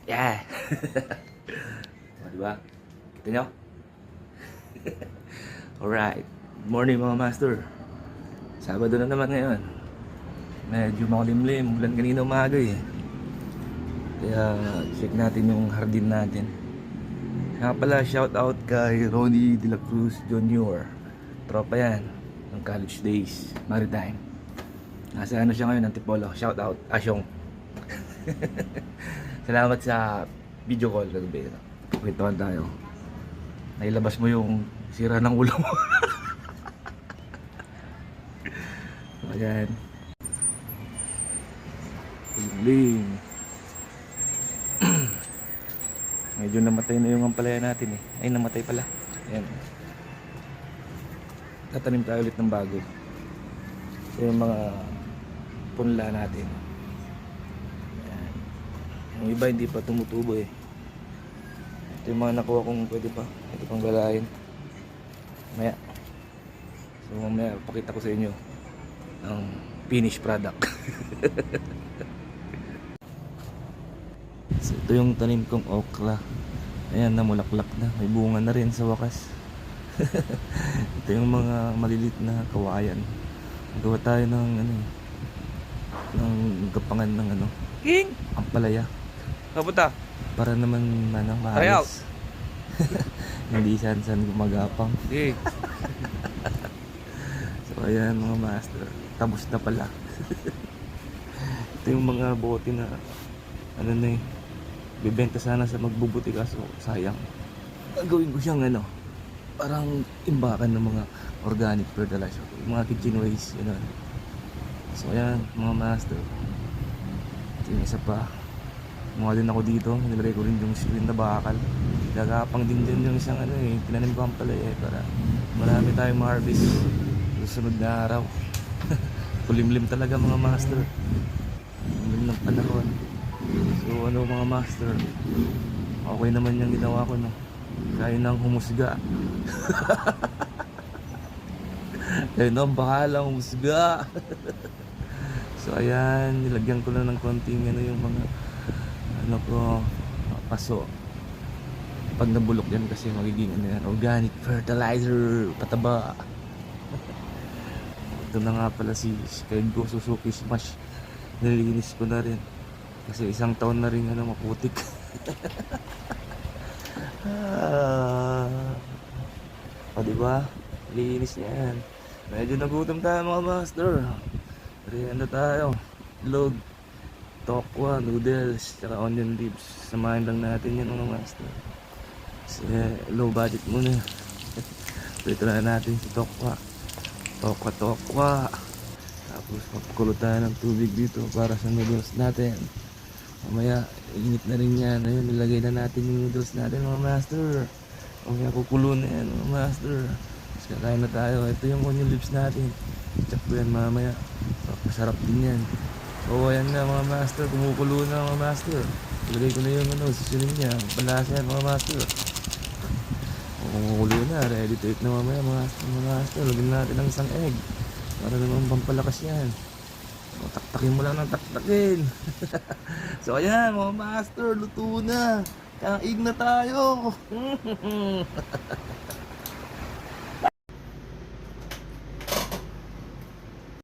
Yeah! O, diba? Kita nyo? Alright. Good morning mga master. Sabado na naman ngayon. Medyo makulimlim. Ulan kanina umaga eh. Kaya check natin yung hardin natin. Kaya pala shout out kay Ronnie De La Cruz Jr. Tropa yan ng college days, Maritime. Nasa ano siya ngayon, Antipolo. Shout out Asyong. Salamat sa video call kagabi. Kwentuhan tayo. Nailabas mo yung sira ng ulo mo. Ayan. Ling. Medyo namatay na yung ampalaya natin eh. Ay, namatay pala. Ayan. Tatanim tayo ulit ng bago. Ito yung mga punla natin. Ayan. Yung iba hindi pa tumutubo eh. Ito yung mga nakuha kong pwede pa. Ito pang galain. Mamaya. So mamaya pakita ko sa inyo ang finished product. So ito yung tanim kong okra. Ayan, namulaklak na. May bunga na rin sa wakas. Ito yung mga malilit na kawayan. Gawa tayo ng ano, ng gapangan ng ano, King! Ampalaya. Kaputa? Para naman ano, maalis. Hindi san-san gumagapang. King! So ayan mga master, tapos na pala. Ito yung mga bote na ano na eh, bibenta sana sa magbubuti kaso sayang. Gagawin ko siyang ano, parang imbakan ng mga organic fertilizer, mga kitchen waste, yun. So ayan mga master. Ito yung isa pa. Mga din ako dito, nilagay ko rin yung silin na bakal. Gagapang din yung isang ano eh, tinanim ko ang pala eh, para marami tayong ma-harvest susunod na araw. Kulimlim talaga mga master. Kulimlim ng panahon. So ano mga master, okay naman yung ginawa ko, no? Kaya nang humusga. Kaya nang bahalang humusga. So ayan, nilagyan ko lang ng konting ano yung mga ano ko, paso. Pag nabulok yan kasi magiging ano yan, organic fertilizer, pataba. Ito na nga pala si Kengo Suzuki Smash. Nilinis ko na rin kasi isang taon na rin ano, maputik. O diba? Linis yan. Medyo nagutom tayo mga master. Merienda tayo. Log, tokwa, noodles, tsaka onion ribs. Samahin lang natin yan mga master. Kasi low budget muna. Prito na natin si tokwa. Tokwa. Tapos magkulo tayo ng tubig dito para sa noodles natin. Mamaya init na rin yan. Ayun, nilagay na natin yung noodles natin mga master. Mamaya kukulo na yan mga master. Tapos kakain na tayo. Ito yung onion lips natin. Check ko yan mamaya. Masarap din yan. So ayan na mga master, kumukulo na mga master. Ilagay ko na yung ano, susunin niya. Palasa yan mga master. Kumukulo na, ready to eat na mamaya mga master. Lagyan natin ng isang egg para naman pampalakas yan. So, taktakin mo lang ng taktakin. So ayan mga master, luto na. Kain na tayo.